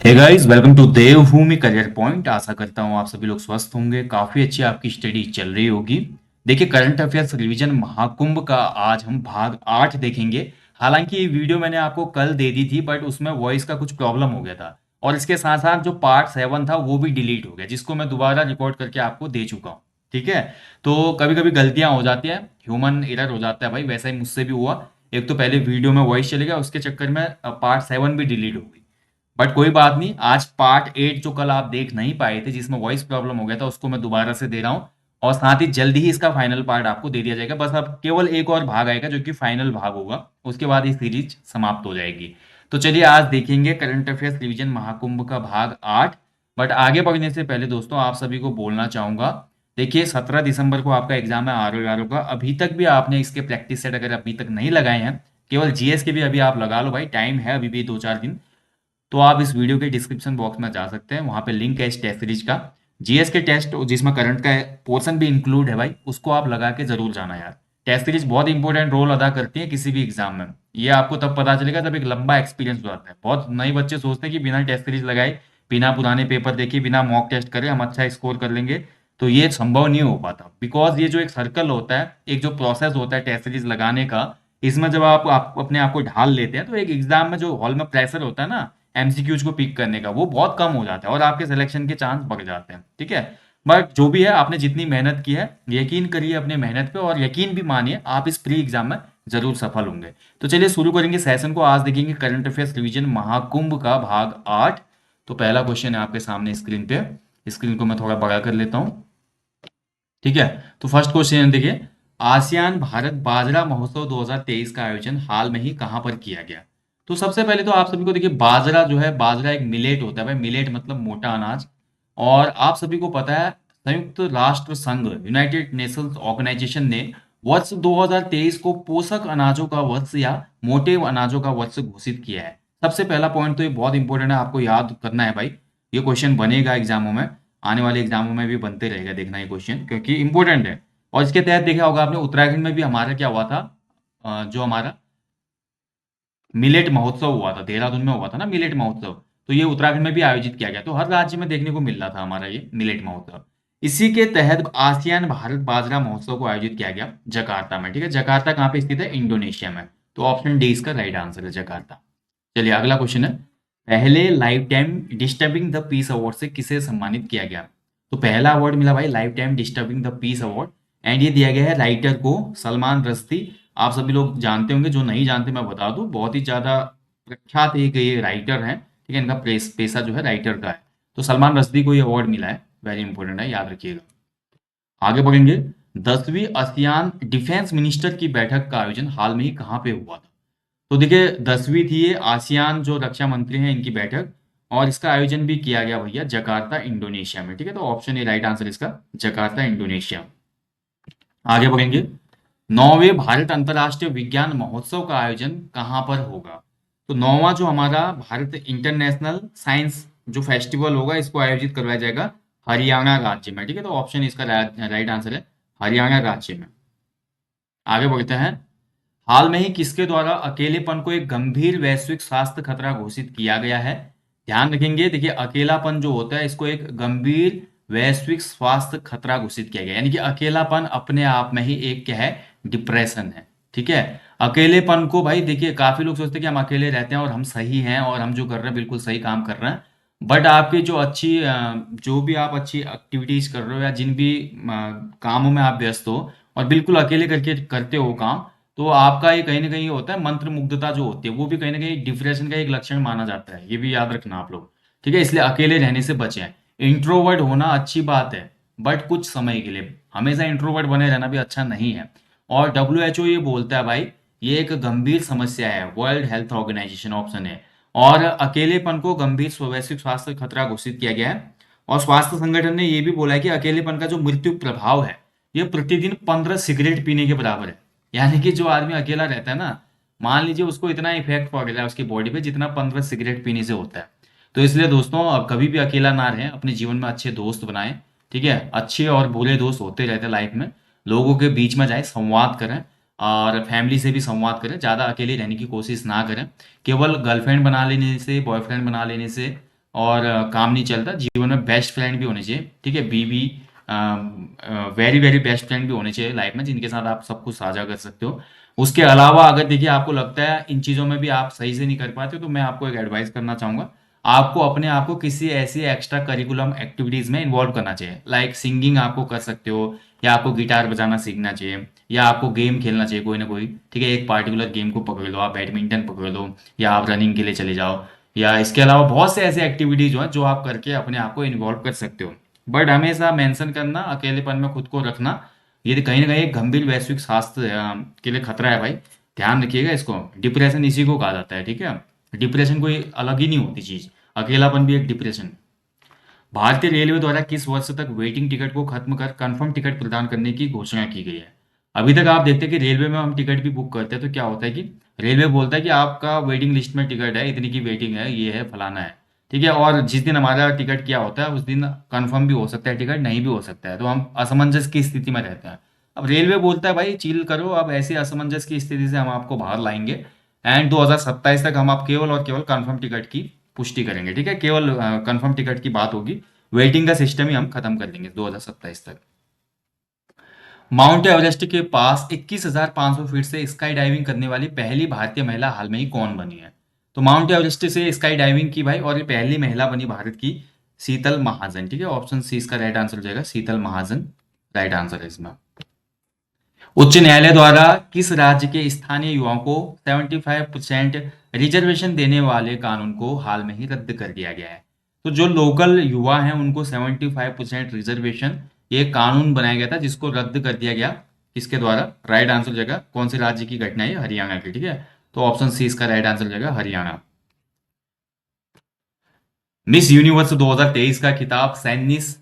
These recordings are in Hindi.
Hey guys, welcome to Devbhoomi career point. आशा करता हूँ आप सभी लोग स्वस्थ होंगे। काफी अच्छी आपकी स्टडी चल रही होगी। देखिए, करंट अफेयर्स रिवीजन महाकुंभ का आज हम भाग 8 देखेंगे। हालांकि ये वीडियो मैंने आपको कल दे दी थी, बट उसमें वॉइस का कुछ प्रॉब्लम हो गया था, और इसके साथ साथ जो पार्ट 7 था वो भी डिलीट हो गया, जिसको मैं दोबारा रिकॉर्ड करके आपको दे चुका हूँ। ठीक है। तो कभी कभी गलतियां हो जाती है, ह्यूमन एरर हो जाता है भाई, वैसा ही मुझसे भी हुआ। एक तो पहले वीडियो में वॉइस चले गया, उसके चक्कर में पार्ट 7 भी डिलीट हो गई। बट कोई बात नहीं, आज पार्ट 8 जो कल आप देख नहीं पाए थे, जिसमें वॉइस प्रॉब्लम हो गया था, उसको मैं दोबारा से दे रहा हूँ। और साथ ही जल्दी ही इसका फाइनल पार्ट आपको दे दिया जाएगा। बस अब केवल एक और भाग आएगा जो कि फाइनल भाग होगा, उसके बाद ये सीरीज समाप्त हो जाएगी। तो चलिए आज देखेंगे करंट अफेयर्स रिवीजन महाकुंभ का भाग 8। बट आगे बढ़ने से पहले दोस्तों, आप सभी को बोलना चाहूंगा। देखिए, 17 दिसंबर को आपका एग्जाम है आर का। अभी तक भी आपने इसके प्रैक्टिस सेट अगर अभी तक नहीं लगाए हैं, केवल जीएस के भी अभी आप लगा लो भाई, टाइम है अभी भी 2-4 दिन। तो आप इस वीडियो के डिस्क्रिप्शन बॉक्स में जा सकते हैं, वहां पे लिंक है इस टेस्ट सीरीज का। जीएस के टेस्ट जिसमें करंट का पोर्शन भी इंक्लूड है भाई, उसको आप लगा के जरूर जाना यार। टेस्ट सीरीज बहुत इंपॉर्टेंट रोल अदा करती है किसी भी एग्जाम में। ये आपको तब पता चलेगा जब एक लंबा एक्सपीरियंस हो जाता है। बहुत नए बच्चे सोचते हैं कि बिना टेस्ट सीरीज लगाए, बिना पुराने पेपर देखे, बिना मॉक टेस्ट करे हम अच्छा स्कोर कर लेंगे। तो ये संभव नहीं हो पाता, बिकॉज ये जो एक सर्कल होता है, एक जो प्रोसेस होता है टेस्ट सीरीज लगाने का, इसमें जब आप अपने आप को ढाल लेते हैं, तो एक एग्जाम में जो हॉल में प्रेशर होता है ना एमसीक्यूज को पिक करने का, वो बहुत कम हो जाता है और आपके सिलेक्शन के चांस बढ़ जाते हैं। ठीक है। बट जो भी है, आपने जितनी मेहनत की है, यकीन करिए अपने मेहनत पे, और यकीन भी मानिए आप इस प्री एग्जाम में जरूर सफल होंगे। तो चलिए शुरू करेंगे सेशन को। आज देखेंगे करंट अफेयर्स रिवीजन महाकुंभ का भाग 8। तो पहला क्वेश्चन है आपके सामने स्क्रीन पे। स्क्रीन को मैं थोड़ा बड़ा कर लेता हूँ। ठीक है। तो फर्स्ट क्वेश्चन देखिए, आसियान भारत बाजरा महोत्सव 2023 का आयोजन हाल में ही कहां पर किया गया। तो सबसे पहले तो आप सभी को देखिए, बाजरा जो है, बाजरा एक मिलेट होता है भाई। मिलेट मतलब मोटा अनाज। और आप सभी को पता है, संयुक्त राष्ट्र संघ यूनाइटेड नेशंस ऑर्गेनाइजेशन ने वर्ष 2023 को पोषक अनाजों का वर्ष या मोटे अनाजों का वर्ष घोषित किया है। सबसे पहला पॉइंट तो ये बहुत इंपॉर्टेंट है, आपको याद करना है भाई। ये क्वेश्चन बनेगा एग्जामों में, आने वाले एग्जामों में भी बनते रहेगा, देखना ये क्वेश्चन क्योंकि इंपॉर्टेंट है। और इसके तहत देखा होगा आपने, उत्तराखंड में भी हमारा क्या हुआ था, जो हमारा मिलेट महोत्सव हुआ था, देहरादून में हुआ था ना मिलेट महोत्सव। तो ये उत्तराखंड में भी आयोजित किया गया, तो हर राज्य में देखने को मिल रहा था हमारा ये मिलेट महोत्सव। इसी के तहत आसियान भारत बाजरा महोत्सव को आयोजित किया गया जकार्ता में। ठीक है, जकार्ता कहाँ पे स्थित है? इंडोनेशिया में। तो ऑप्शन डी इसका राइट आंसर है, जकार्ता। चलिए अगला क्वेश्चन है, पहले life time disturbing the peace award से किसे सम्मानित किया गया। तो पहला अवार्ड मिला भाई life time disturbing the peace award, and ये दिया गया है राइटर को, सलमान रश्दी। आप सभी लोग जानते होंगे, जो नहीं जानते मैं बता दूं, बहुत ही ज्यादा प्रख्यात एक ये राइटर हैं। ठीक है, इनका पेशा जो है राइटर का है। तो सलमान रश्दी को ये अवार्ड मिला है, वेरी इंपॉर्टेंट है, याद रखिएगा। आगे बढ़ेंगे, 10वीं आसियान डिफेंस मिनिस्टर की बैठक का आयोजन हाल में ही कहाँ पे हुआ था। तो देखिए, 10वीं थी ये आसियान जो रक्षा मंत्री हैं इनकी बैठक, और इसका आयोजन भी किया गया भैया जकार्ता इंडोनेशिया में। ठीक है, तो ऑप्शन ए राइट आंसर इसका, जकार्ता इंडोनेशिया। आगे बढ़ेंगे, 9वें भारत अंतर्राष्ट्रीय विज्ञान महोत्सव का आयोजन कहाँ पर होगा। तो 9वां जो हमारा भारत इंटरनेशनल साइंस जो फेस्टिवल होगा, इसको आयोजित करवाया जाएगा हरियाणा राज्य में। ठीक है, तो ऑप्शन इसका राइट आंसर है, हरियाणा राज्य में। आगे बढ़ते हैं, हाल में ही किसके द्वारा अकेलेपन को एक गंभीर वैश्विक स्वास्थ्य खतरा घोषित किया गया है। ध्यान रखेंगे, देखिए अकेलापन जो होता है, इसको एक गंभीर वैश्विक स्वास्थ्य खतरा घोषित किया गया, यानी कि अकेलापन अपने आप में ही एक क्या है, डिप्रेशन है। ठीक है। अकेलेपन को भाई देखिए, काफी लोग सोचते हैं कि हम अकेले रहते हैं और हम सही हैं और हम जो कर रहे हैं बिल्कुल सही काम कर रहे हैं। बट आपकी जो अच्छी जो भी आप अच्छी एक्टिविटीज कर रहे हो, या जिन भी कामों में आप व्यस्त हो, और बिल्कुल अकेले करके करते हो काम, तो आपका ये कहीं ना कहीं होता है, मंत्र मुग्धता जो होती है, वो भी कहीं ना कहीं डिप्रेशन का एक लक्षण माना जाता है। ये भी याद रखना आप लोग। ठीक है, इसलिए अकेले रहने से बचें। इंट्रोवर्ट होना अच्छी बात है, बट कुछ समय के लिए। हमेशा इंट्रोवर्ट बने रहना भी अच्छा नहीं है। और डब्ल्यू ये बोलता है भाई, ये एक गंभीर समस्या है, वर्ल्ड हेल्थ ऑर्गेनाइजेशन, ऑप्शन है। और अकेलेपन को गंभीर वैश्विक स्वास्थ्य खतरा घोषित किया गया है। और स्वास्थ्य संगठन ने यह भी बोला है कि अकेलेपन का जो मृत्यु प्रभाव है, ये प्रतिदिन 15 सिगरेट पीने के बराबर है। यानी कि जो आदमी अकेला रहता है ना, मान लीजिए उसको इतना इफेक्ट पड़ रहा है उसकी बॉडी पे, जितना 15 सिगरेट पीने से होता है। तो इसलिए दोस्तों, अब कभी भी अकेला ना रहें, अपने जीवन में अच्छे दोस्त बनाएं। ठीक है, अच्छे और बुरे दोस्त होते रहते हैं लाइफ में। लोगों के बीच में जाएं, संवाद करें, और फैमिली से भी संवाद करें। ज़्यादा अकेले रहने की कोशिश ना करें। केवल गर्लफ्रेंड बना लेने से, बॉयफ्रेंड बना लेने से और काम नहीं चलता जीवन में, बेस्ट फ्रेंड भी होने चाहिए, ठीक है, बीवी, वेरी वेरी बेस्ट फ्रेंड भी होने चाहिए लाइफ में, जिनके साथ आप सब कुछ साझा कर सकते हो। उसके अलावा अगर देखिए आपको लगता है इन चीज़ों में भी आप सही से नहीं कर पाते, तो मैं आपको एक एडवाइस करना चाहूँगा, आपको अपने आप को किसी ऐसी एक्स्ट्रा करिकुलम एक्टिविटीज़ में इन्वॉल्व करना चाहिए, लाइक सिंगिंग आपको कर सकते हो, या आपको गिटार बजाना सीखना चाहिए, या आपको गेम खेलना चाहिए कोई ना कोई, ठीक है, एक पार्टिकुलर गेम को पकड़ लो, आप बैडमिंटन पकड़ लो, या आप रनिंग के लिए चले जाओ, या इसके अलावा बहुत से ऐसे एक्टिविटीज जो हैं जो आप करके अपने आप को इन्वॉल्व कर सकते हो। बट हमेशा मेंशन करना, अकेलेपन में खुद को रखना, ये कहीं ना कहीं एक गंभीर वैश्विक स्वास्थ्य के लिए खतरा है भाई, ध्यान रखिएगा इसको। डिप्रेशन इसी को कहा जाता है, ठीक है, डिप्रेशन कोई अलग ही नहीं होती चीज, अकेलापन भी एक डिप्रेशन। भारतीय रेलवे द्वारा किस वर्ष तक वेटिंग टिकट को खत्म कर कंफर्म टिकट प्रदान करने की घोषणा की गई है? अभी तक आप देखते हैं कि रेलवे में हम टिकट भी बुक करते हैं तो क्या होता है कि रेलवे बोलता है कि आपका वेटिंग लिस्ट में टिकट है, इतनी की वेटिंग है, ये है, फलाना है, ठीक है, और जिस दिन हमारा टिकट क्या होता है उस दिन कंफर्म भी हो सकता है टिकट, नहीं भी हो सकता है, तो हम असमंजस की स्थिति में रहते हैं। अब रेलवे बोलता है भाई चिल करो, अब ऐसे असमंजस की स्थिति से हम आपको बाहर लाएंगे, एंड 2027 तक हम आप केवल और केवल कंफर्म टिकट की पुष्टि करेंगे, ठीक है, केवल कंफर्म टिकट की बात होगी, वेटिंग का सिस्टम ही हम खत्म कर देंगे 2027 तक। माउंट एवरेस्ट के पास 21,500 फीट से स्काई डाइविंग करने वाली पहली भारतीय महिला हाल में ही कौन बनी है? तो माउंट एवरेस्ट से स्काई डाइविंग की भाई, और ये पहली महिला बनी भारत की, शीतल महाजन, ठीक है, ऑप्शन सी इसका राइट आंसर हो जाएगा, शीतल महाजन राइट आंसर है इसमें। उच्च न्यायालय द्वारा किस राज्य के स्थानीय युवाओं को 75% रिजर्वेशन देने वाले कानून को हाल में ही रद्द कर दिया गया है? तो जो लोकल युवा हैं उनको 75% रिजर्वेशन, ये कानून बनाया गया था जिसको रद्द कर दिया गया, किसके द्वारा? राइट आंसर हो जाएगा, कौन से राज्य की घटना है? हरियाणा की, ठीक है, तो ऑप्शन सी इसका राइट आंसर हो जाएगा, हरियाणा। मिस यूनिवर्स 2023 का खिताब सैनिस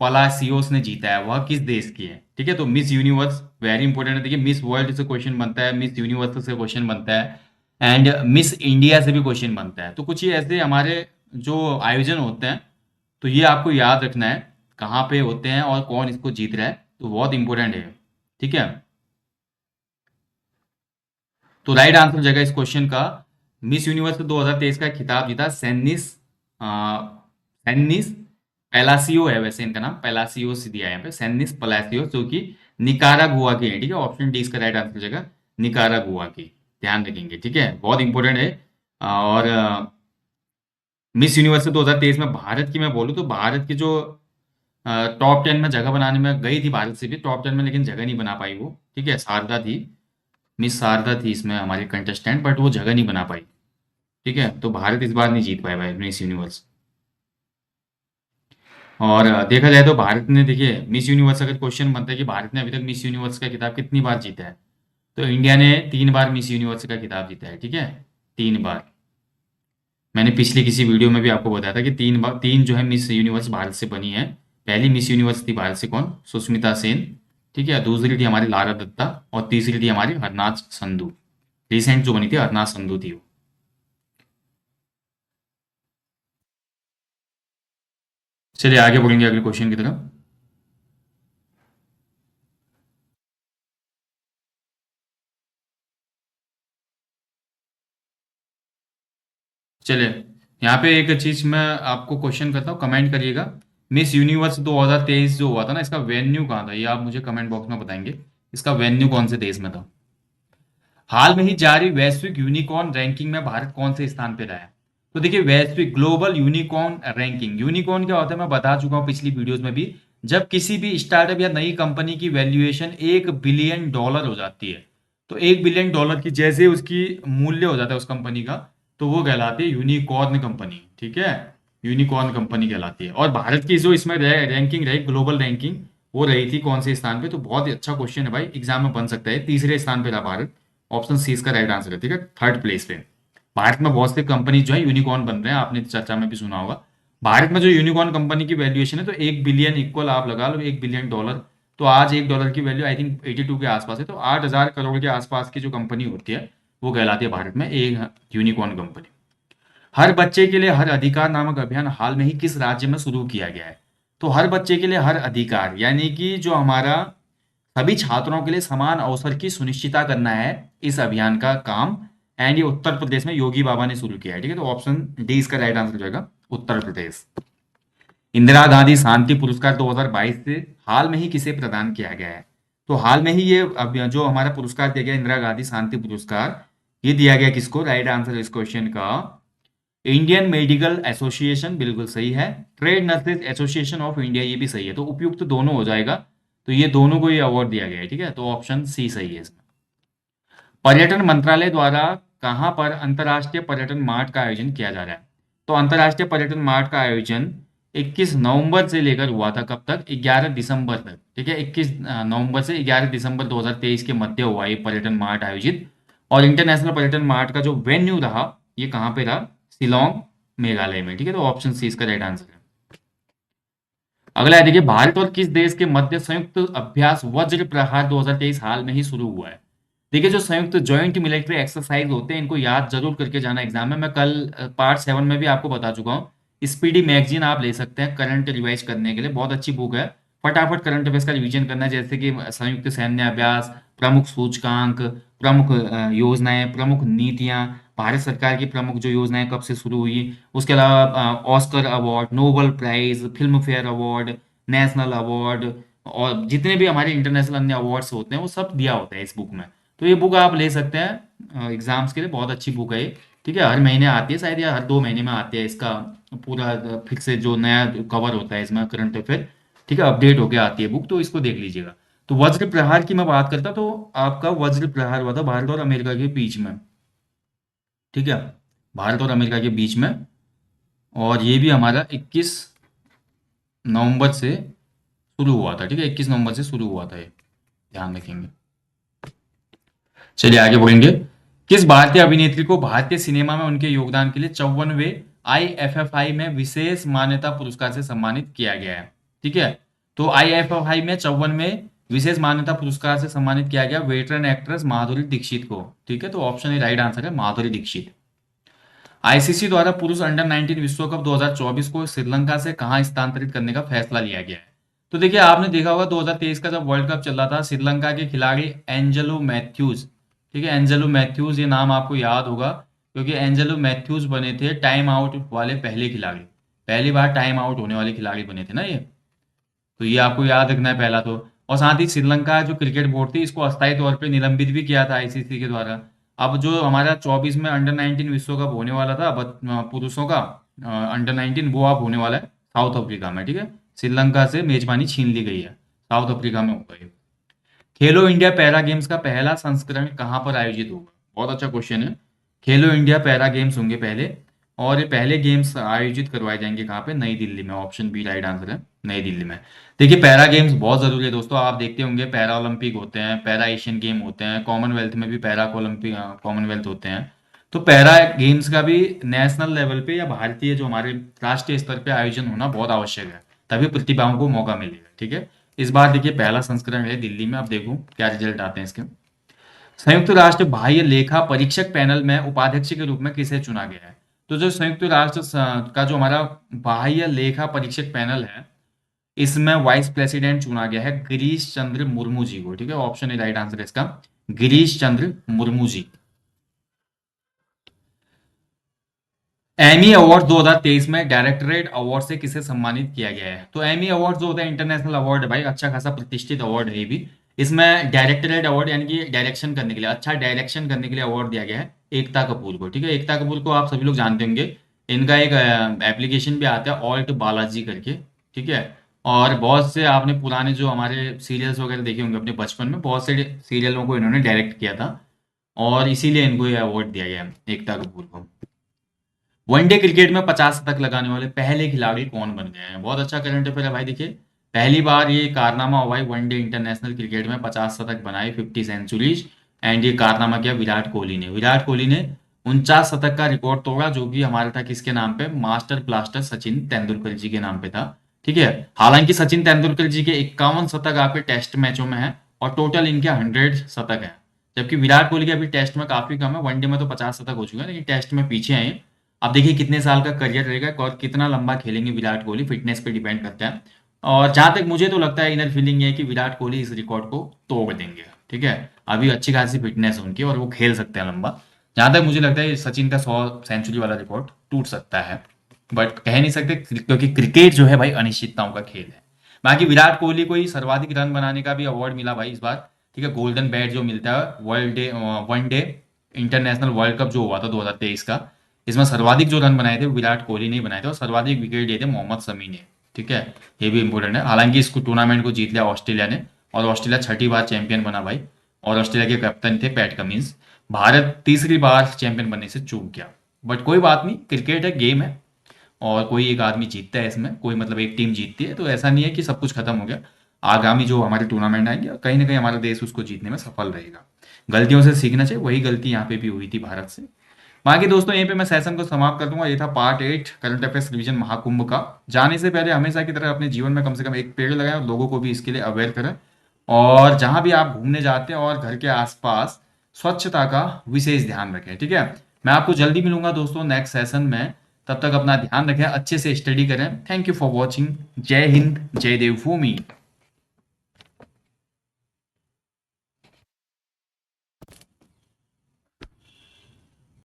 पलासियोस ने जीता है, वह किस देश की है? ठीक है, तो मिस यूनिवर्स वेरी इंपॉर्टेंट है, देखिए मिस वर्ल्ड से क्वेश्चन बनता है, मिस यूनिवर्स से क्वेश्चन बनता है, एंड मिस इंडिया से भी क्वेश्चन बनता है, तो कुछ ये ऐसे हमारे जो आयोजन होते हैं, तो ये आपको याद रखना है कहाँ पे होते हैं और कौन इसको जीत रहा है, तो बहुत इंपॉर्टेंट है, ठीक है। तो राइट आंसर हो जाएगा इस क्वेश्चन का, मिस यूनिवर्स 2023 का खिताब जीता सैनिस, सैनिस पेलासियो है वैसे इनका नाम, पेलासियोस दिया है यहाँ पे, सैनिस पेलासियोस, जो कि निकारागुआ के हैं, ठीक है, ऑप्शन डी इसका राइट आंसर हो जाएगा, निकारागुआ की, ध्यान रखेंगे, ठीक है, बहुत इंपॉर्टेंट है। और मिस यूनिवर्स 2023 में भारत की मैं बोलूँ तो भारत की जो टॉप 10 में जगह बनाने में गई थी, भारत से भी टॉप 10 में, लेकिन जगह नहीं बना पाई वो, ठीक है, शारदा थी, मिस शारदा थी इसमें हमारी कंटेस्टेंट, बट वो जगह नहीं बना पाई, ठीक है, तो भारत इस बार नहीं जीत पाया भाई मिस यूनिवर्स। और देखा जाए तो भारत ने, देखिए मिस यूनिवर्स अगर क्वेश्चन बनता है कि भारत ने अभी तक मिस यूनिवर्स का खिताब कितनी बार जीता है, तो इंडिया ने 3 बार मिस यूनिवर्स का खिताब जीता है, ठीक है, 3 बार। मैंने पिछली किसी वीडियो में भी आपको बताया था कि 3 बार, 3 जो है मिस यूनिवर्स भारत से बनी है। पहली मिस यूनिवर्स थी भारत से कौन? सुष्मिता सेन, ठीक है, दूसरी थी हमारी लारा दत्ता, और तीसरी थी हमारी हरनाज संधू, रिसेंट जो बनी थी हरनाज संधू थी वो। चलिए आगे बढ़ेंगे अगले क्वेश्चन की तरफ। चलिए, यहाँ पे एक चीज मैं आपको क्वेश्चन करता हूँ, कमेंट करिएगा, मिस यूनिवर्स 2023 जो हुआ था ना, इसका वेन्यू कहाँ था, ये आप मुझे कमेंट बॉक्स में बताएंगे, इसका वेन्यू कौन से देश में था? हाल में ही जारी वैश्विक यूनिकॉर्न रैंकिंग में भारत कौन से स्थान पे रहा है? तो देखिए वैश्विक ग्लोबल यूनिकॉर्न रैंकिंग, यूनिकॉर्न क्या होता है मैं बता चुका हूँ पिछली वीडियोस में भी, जब किसी भी स्टार्टअप या नई कंपनी की वैल्यूएशन $1 बिलियन हो जाती है, तो $1 बिलियन की जैसे उसकी मूल्य हो जाता है उस कंपनी का, तो वो कहलाती है यूनिकॉर्न कंपनी, ठीक है, यूनिकॉर्न कंपनी कहलाती है। और भारत की जो इसमें रैंकिंग रही, ग्लोबल रैंकिंग, वो रही थी कौन से स्थान पे? तो बहुत ही अच्छा क्वेश्चन है भाई, एग्जाम में बन सकता है, तीसरे स्थान पे रहा भारत, ऑप्शन सी इसका राइट आंसर है, ठीक है, थर्ड प्लेस पे। भारत में बहुत से कंपनी जो है यूनिकॉर्न बन रहे हैं, आपने चर्चा में भी सुना होगा, भारत में जो यूनिकॉर्न कंपनी की वैल्यूएशन है, तो 1 बिलियन इक्वल आप लगा लो, $1 बिलियन, तो आज $1 की वैल्यू आई थिंक 82 के आसपास है, तो 8,000 करोड़ के आसपास की जो कंपनी होती है वो कहलाती है भारत में एक यूनिकॉर्न कंपनी। हर बच्चे के लिए हर अधिकार नामक अभियान हाल में ही किस राज्य में शुरू किया गया है? तो हर बच्चे के लिए हर अधिकार, यानी कि जो हमारा सभी छात्रों के लिए समान अवसर की सुनिश्चितता करना है, इस अभियान का काम एंड ये उत्तर प्रदेश में योगी बाबा ने शुरू किया है। ठीक है, तो ऑप्शन डी इसका राइट आंसर जाएगा, उत्तर प्रदेश। इंदिरा गांधी शांति पुरस्कार 2022 से हाल में ही किसे प्रदान किया गया है? तो हाल में ही ये अब जो हमारा पुरस्कार दिया गया इंदिरा गांधी शांति पुरस्कार, ये दिया गया किसको? राइट आंसर इस क्वेश्चन का इंडियन मेडिकल एसोसिएशन, बिल्कुल सही है। Trade nurses association of India, ये भी सही है। तो उपयुक्त दोनों हो जाएगा, तो ये दोनों को ये अवार्ड दिया गया है। ठीक है, तो ऑप्शन सी सही है इसमें। पर्यटन मंत्रालय द्वारा कहाँ पर अंतर्राष्ट्रीय पर्यटन मार्ट का आयोजन किया जा रहा है? तो अंतर्राष्ट्रीय पर्यटन मार्ट का आयोजन 21 नवंबर से लेकर हुआ था, कब तक? 11 दिसंबर तक। ठीक है, 21 नवंबर से 11 दिसंबर 2023 के मध्य हुआ ये पर्यटन मार्ट आयोजित। और इंटरनेशनल पर्यटन मार्ट का जो वेन्यू रहा, ये कहाँ पे रहा? शिलोंग, मेघालय में। ठीक है, तो ऑप्शन सी इसका राइट आंसर है। अगला है, देखिए, भारत और किस देश के मध्य संयुक्त अभ्यास वज्र प्रहार 2023 हाल में ही शुरू हुआ है? देखिए, जो संयुक्त जॉइंट मिलिट्री एक्सरसाइज होते हैं, इनको याद जरूर करके जाना एग्जाम में। मैं कल पार्ट 7 में भी आपको बता चुका हूँ। स्पीडी मैगजीन आप ले सकते हैं करंट रिवाइज करने के लिए, बहुत अच्छी बुक है। फटाफट करंट अफेयर्स का रिवीजन करना है, जैसे कि संयुक्त सैन्य अभ्यास, प्रमुख सूचकांक, प्रमुख योजनाएं, प्रमुख नीतियां, भारत सरकार की प्रमुख जो योजनाएं कब से शुरू हुई, उसके अलावा Oscar award, Nobel prize, Filmfare award, national award, और जितने भी हमारे इंटरनेशनल अन्य अवार्ड्स होते हैं वो सब दिया होता है इस बुक में। तो ये बुक आप ले सकते हैं एग्जाम्स के लिए, बहुत अच्छी बुक है ये। ठीक है, हर महीने आती है शायद, या हर 2 महीने में आती है। इसका पूरा फिर से जो नया कवर होता है इसमें करंट अफेयर, ठीक है, अपडेट होके आती है बुक, तो इसको देख लीजिएगा। तो वज्र प्रहार की मैं बात करता, तो आपका वज्र प्रहार हुआ था भारत और अमेरिका के बीच में। ठीक है, भारत और अमेरिका के बीच में, और ये भी हमारा 21 नवंबर से शुरू हुआ था। ठीक है, 21 नवंबर से शुरू हुआ था ये, ध्यान रखेंगे। चलिए आगे बढ़ेंगे। किस भारतीय अभिनेत्री को भारतीय सिनेमा में उनके योगदान के लिए 54वें IFFI में विशेष मान्यता पुरस्कार से सम्मानित किया गया है? ठीक है, तो IFFI में 54वें विशेष मान्यता पुरस्कार से सम्मानित किया गया वेटरन एक्ट्रेस माधुरी दीक्षित को। ठीक है, तो ऑप्शन ए राइट आंसर है, माधुरी दीक्षित। आईसीसी द्वारा पुरुष अंडर 19 विश्व कप 2024 को श्रीलंका से कहां स्थानांतरित करने का फैसला लिया गया है? तो देखिए, आपने देखा होगा 2023 का जब वर्ल्ड कप चल रहा था, श्रीलंका के खिलाड़ी एंजेलो मैथ्यूज, ठीक है, एंजेलो मैथ्यूज, ये नाम आपको याद होगा, क्योंकि एंजेलो मैथ्यूज बने थे टाइम आउट वाले पहले खिलाड़ी, पहली बार टाइम आउट होने वाले खिलाड़ी बने थे ना ये। तो ये आपको याद रखना है पहला तो। और साथ ही श्रीलंका जो क्रिकेट बोर्ड थी, इसको अस्थायी तौर पे निलंबित भी किया था आईसीसी के द्वारा। अब जो हमारा 24 में अंडर 19 विश्व कप होने वाला था पुरुषों का, अंडर 19, वो अब होने वाला है साउथ अफ्रीका में। ठीक है, श्रीलंका से मेजबानी छीन ली गई है, साउथ अफ्रीका में होगा ये। खेलो इंडिया पैरा गेम्स का पहला संस्करण कहाँ पर आयोजित होगा? बहुत अच्छा क्वेश्चन है। खेलो इंडिया पैरा गेम्स होंगे पहले, और ये पहले गेम्स आयोजित करवाए जाएंगे कहाँ पे? नई दिल्ली में। ऑप्शन बी राइट आंसर है, नई दिल्ली में। देखिए, पैरा गेम्स बहुत जरूरी है दोस्तों। आप देखते होंगे पैरा ओलंपिक होते हैं, पैरा एशियन गेम होते हैं, कॉमनवेल्थ में भी पैरा ओलंपिक कॉमनवेल्थ होते हैं। तो पैरा गेम्स का भी नेशनल लेवल पे या भारतीय जो हमारे राष्ट्रीय स्तर पे आयोजन होना बहुत आवश्यक है, तभी प्रतिभाओं को मौका मिलेगा। ठीक है, इस बार देखिए पहला संस्करण है दिल्ली में, अब देखो क्या रिजल्ट आते हैं इसके। संयुक्त राष्ट्र बाह्य लेखा परीक्षक पैनल में उपाध्यक्ष के रूप में किसे चुना गया है? तो जो संयुक्त राष्ट्र का जो हमारा बाह्य लेखा परीक्षक पैनल है, इसमें वाइस प्रेसिडेंट चुना गया है गिरीश चंद्र मुर्मू जी को। ठीक है, ऑप्शन ए राइट आंसर है इसका, गिरीश चंद्र मुर्मू जी। एमी अवार्ड 2023 में डायरेक्टरेट अवार्ड से किसे सम्मानित किया गया है? तो एमी अवार्ड जो होता है इंटरनेशनल अवार्ड है भाई, अच्छा खासा प्रतिष्ठित अवार्ड है ये भी। इसमें डायरेक्टरेट अवार्ड यानी कि डायरेक्शन करने के लिए, अच्छा डायरेक्शन करने के लिए अवार्ड दिया गया है एकता कपूर को। ठीक है, एकता कपूर को आप सभी लोग जानते होंगे, इनका एक एप्लीकेशन भी आता है ऑल्ट बालाजी करके। ठीक है, और बहुत से आपने पुराने जो हमारे सीरियल्स वगैरह देखे होंगे अपने बचपन में, बहुत से सीरियलों को इन्होंने डायरेक्ट किया था, और इसीलिए इनको ये अवार्ड दिया गया है एकता कपूर को। वनडे क्रिकेट में 50 शतक लगाने वाले पहले खिलाड़ी कौन बन गए हैं? बहुत अच्छा करंट अफेयर है भाई। देखिए, पहली बार ये कारनामा हुआ है वनडे इंटरनेशनल क्रिकेट में 50 शतक बनाए, 50 सेंचुरीज। एंड ये कारनामा किया विराट कोहली ने। विराट कोहली ने 49 शतक का रिकॉर्ड तोड़ा, जो कि हमारा था किसके नाम पे? मास्टर ब्लास्टर सचिन तेंदुलकर जी के नाम पे था। ठीक है, हालांकि सचिन तेंदुलकर जी के 51 शतक आपके टेस्ट मैचों में है, और टोटल इनके 100 शतक है। जबकि विराट कोहली के अभी टेस्ट में काफी कम है, वनडे में तो 50 शतक हो चुके हैं, लेकिन टेस्ट में पीछे हैं। अब देखिए कितने साल का करियर रहेगा और कितना लंबा खेलेंगे विराट कोहली, फिटनेस पे डिपेंड करता है। और जहां तक मुझे तो लगता है, इनर फीलिंग ये है कि विराट कोहली इस रिकॉर्ड को तोड़ देंगे। ठीक है, अभी अच्छी खासी फिटनेस है उनकी और वो खेल सकते हैं लंबा। जहां तक मुझे लगता है सचिन का 100 सेंचुरी वाला रिकॉर्ड टूट सकता है, बट कह नहीं सकते क्योंकि क्रिकेट जो है भाई अनिश्चितताओं का खेल है। बाकी विराट कोहली को ही सर्वाधिक रन बनाने का भी अवार्ड मिला भाई इस बार। ठीक है, गोल्डन बैट जो मिलता है one day international world cup जो हुआ था 2023 का, इसमें सर्वाधिक जो रन बनाए थे विराट कोहली ने ही बनाए थे, और सर्वाधिक विकेट लिए थे मोहम्मद शमी ने। ठीक है, ये भी इंपॉर्टेंट है। हालांकि इसको टूर्नामेंट को जीत लिया ऑस्ट्रेलिया ने, और ऑस्ट्रेलिया छठी बार चैंपियन बना भाई, और ऑस्ट्रेलिया के कैप्टन थे पैट कमिंस। भारत तीसरी बार चैंपियन बनने से चूक गया, बट कोई बात नहीं, क्रिकेट है, गेम है, और कोई एक आदमी जीतता है इसमें, कोई मतलब एक टीम जीतती है, तो ऐसा नहीं है कि सब कुछ खत्म हो गया। आगामी जो हमारे टूर्नामेंट आएंगे कहीं ना कहीं हमारा देश उसको जीतने में सफल रहेगा। गलतियों से सीखना चाहिए, वही गलती यहाँ पे भी हुई थी भारत से। बाकी दोस्तों यहीं पे मैं सेशन को समाप्त कर दूंगा। ये था part 8 current affairs revision Mahakumbh का। जाने से पहले हमेशा की तरह अपने जीवन में कम से कम एक पेड़ लगाएं, और लोगों को भी इसके लिए अवेयर करें। और जहां भी आप घूमने जाते हैं और घर के आसपास स्वच्छता का विशेष ध्यान रखें। ठीक है, मैं आपको जल्दी मिलूंगा दोस्तों नेक्स्ट सेशन में। तब तक अपना ध्यान रखें, अच्छे से स्टडी करें। Thank you for watching. जय हिंद, जय देवभूमि।